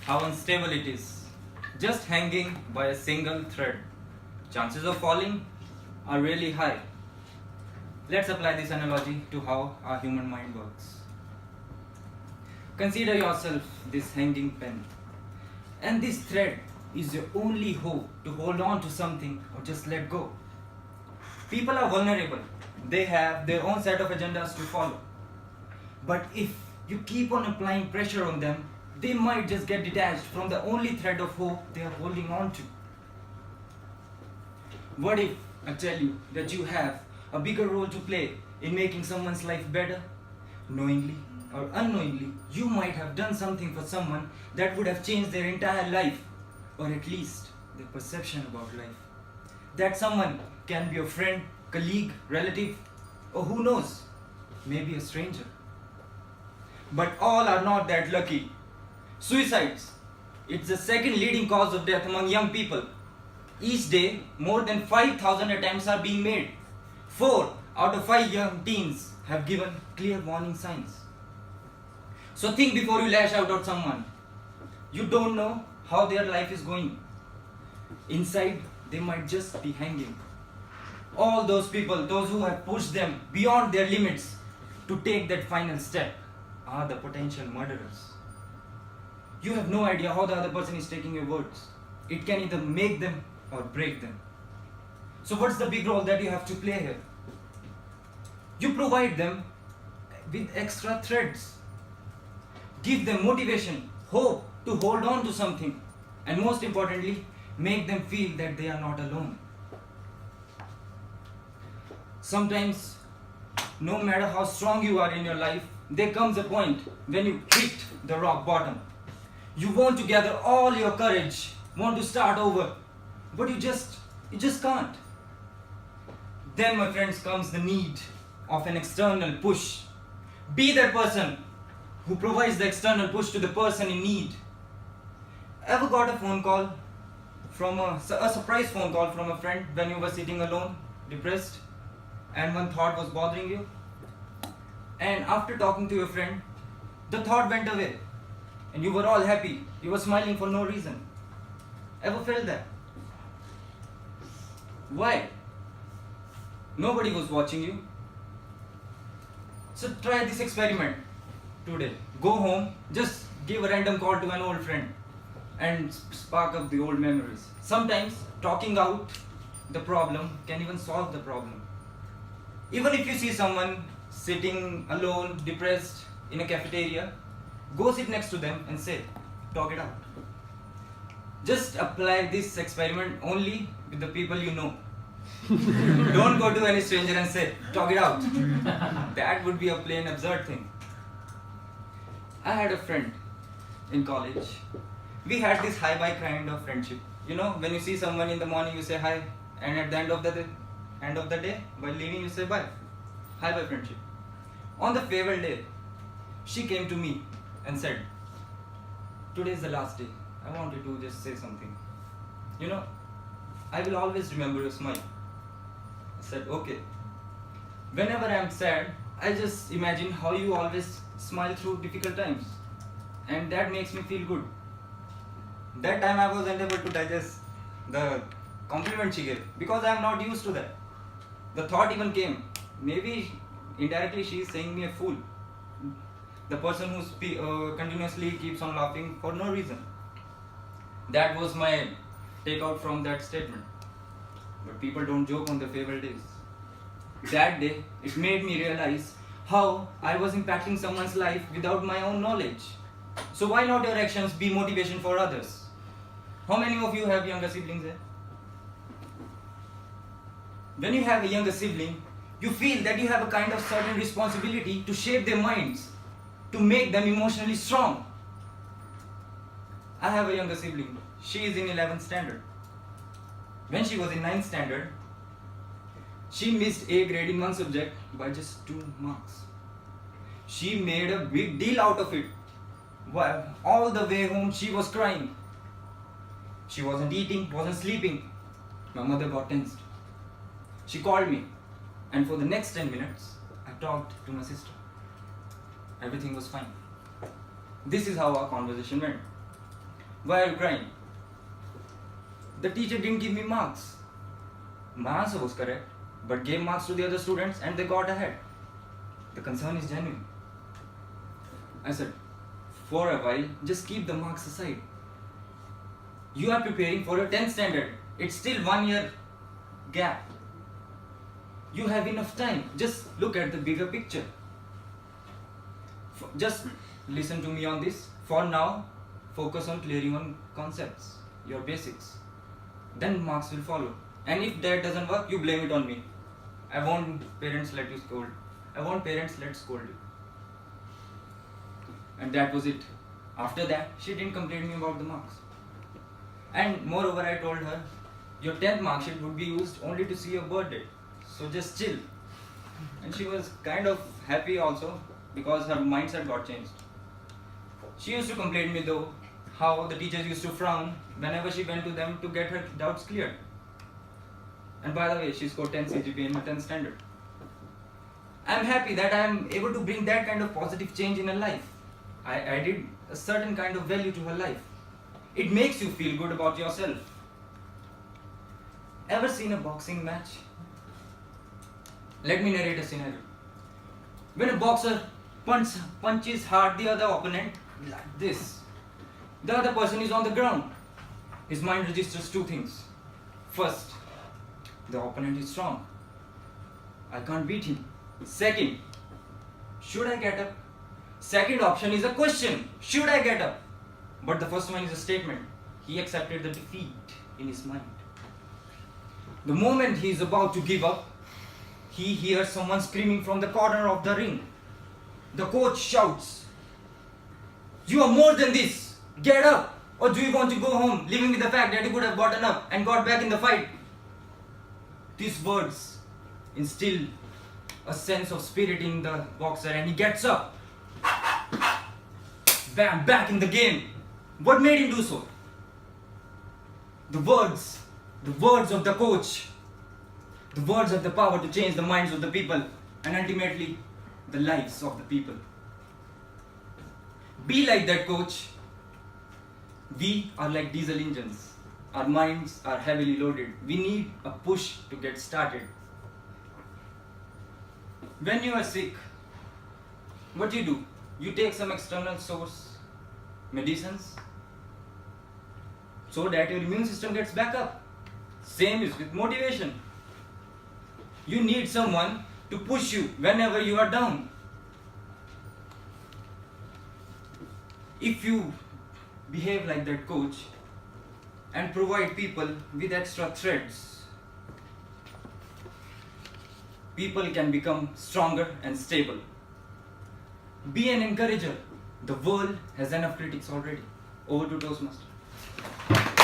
how unstable it is. Just hanging by a single thread. Chances of falling are really high. Let's apply this analogy to how our human mind works. Consider yourself this hanging pen, and this thread is your only hope to hold on to something or just let go. People are vulnerable. They have their own set of agendas to follow. But if you keep on applying pressure on them, they might just get detached from the only thread of hope they are holding on to. What if I tell you that you have a bigger role to play in making someone's life better? Knowingly or unknowingly, you might have done something for someone that would have changed their entire life, or at least their perception about life. That someone can be a friend, colleague, relative, or who knows, maybe a stranger. But all are not that lucky. Suicides. It's the second leading cause of death among young people. Each day, more than 5,000 attempts are being made. 4 out of 5 young teens have given clear warning signs. So think before you lash out at someone. You don't know how their life is going. Inside, they might just be hanging. All those people, those who have pushed them beyond their limits to take that final step, are the potential murderers. You have no idea how the other person is taking your words. It can either make them or break them. So what's the big role that you have to play here? You provide them with extra threads. Give them motivation, hope to hold on to something, and most importantly, make them feel that they are not alone. Sometimes, no matter how strong you are in your life, there comes a point when you hit the rock bottom. You want to gather all your courage, want to start over, but you just can't. Then, my friends, comes the need of an external push. Be that person who provides the external push to the person in need. Ever got a phone call from a surprise phone call from a friend when you were sitting alone, depressed, and one thought was bothering you? And after talking to your friend, the thought went away, and you were all happy. You were smiling for no reason. Ever felt that? Why? Nobody was watching you. So try this experiment today. Go home, just give a random call to an old friend and spark up the old memories. Sometimes talking out the problem can even solve the problem. Even if you see someone sitting alone, depressed in a cafeteria, go sit next to them and say, talk it out. Just apply this experiment only with the people you know. Don't go to any stranger and say, talk it out. That would be a plain absurd thing. I had a friend in college. We had this hi-bye kind of friendship. You know, when you see someone in the morning, you say hi, and at the end of the day, while leaving, you say bye. Hi-bye friendship. On the farewell day, she came to me and said, today is the last day. I wanted to just say something. You know, I will always remember your smile. I said, okay. Whenever I am sad, I just imagine how you always smile through difficult times. And that makes me feel good. That time I was unable to digest the compliment she gave because I am not used to that. The thought even came, maybe indirectly she is saying me a fool. The person who continuously keeps on laughing for no reason. That was my takeout from that statement. But people don't joke on their farewell days. That day, it made me realize how I was impacting someone's life without my own knowledge. So why not your actions be motivation for others? How many of you have younger siblings here? When you have a younger sibling, you feel that you have a kind of certain responsibility to shape their minds, to make them emotionally strong. I have a younger sibling. She is in 11th standard. When she was in 9th standard, she missed A grade in one subject by just 2 marks. She made a big deal out of it. All the way home she was crying. She wasn't eating, wasn't sleeping. My mother got tensed. She called me, and for the next 10 minutes, I talked to my sister. Everything was fine. This is how our conversation went. Why are you crying? The teacher didn't give me marks. My answer was correct, but gave marks to the other students and they got ahead. The concern is genuine. I said, for a while, just keep the marks aside. You are preparing for your 10th standard. It's still 1 year gap. You have enough time. Just look at the bigger picture. Just listen to me on this. For now, focus on clearing on concepts, your basics. Then marks will follow. And if that doesn't work, you blame it on me. I won't parents let you scold. I won't parents let scold you. And that was it. After that, she didn't complain me about the marks. And moreover, I told her, your 10th mark sheet would be used only to see your birthday. So just chill. And she was kind of happy also because her mindset got changed. She used to complain me though how the teachers used to frown whenever she went to them to get her doubts cleared. And by the way, she scored 10 CGPA in her 10th standard. I am happy that I am able to bring that kind of positive change in her life. I added a certain kind of value to her life. It makes you feel good about yourself. Ever seen a boxing match? Let me narrate a scenario. When a boxer punches hard the other opponent like this, the other person is on the ground. His mind registers two things. First, the opponent is strong. I can't beat him. Second, should I get up? Second option is a question. Should I get up? But the first one is a statement. He accepted the defeat in his mind. The moment he is about to give up, he hears someone screaming from the corner of the ring. The coach shouts, "You are more than this. Get up. Or do you want to go home, living with the fact that you could have gotten up and got back in the fight?" These words instill a sense of spirit in the boxer and he gets up. Bam, back in the game. What made him do so? The words of the coach. The words have the power to change the minds of the people and ultimately the lives of the people. Be like that coach. We are like diesel engines. Our minds are heavily loaded. We need a push to get started. When you are sick, what do? You take some external source, medicines, so that your immune system gets back up. Same is with motivation. You need someone to push you whenever you are down. If you behave like that coach and provide people with extra threads, people can become stronger and stable. Be an encourager. The world has enough critics already. Over to Toastmasters.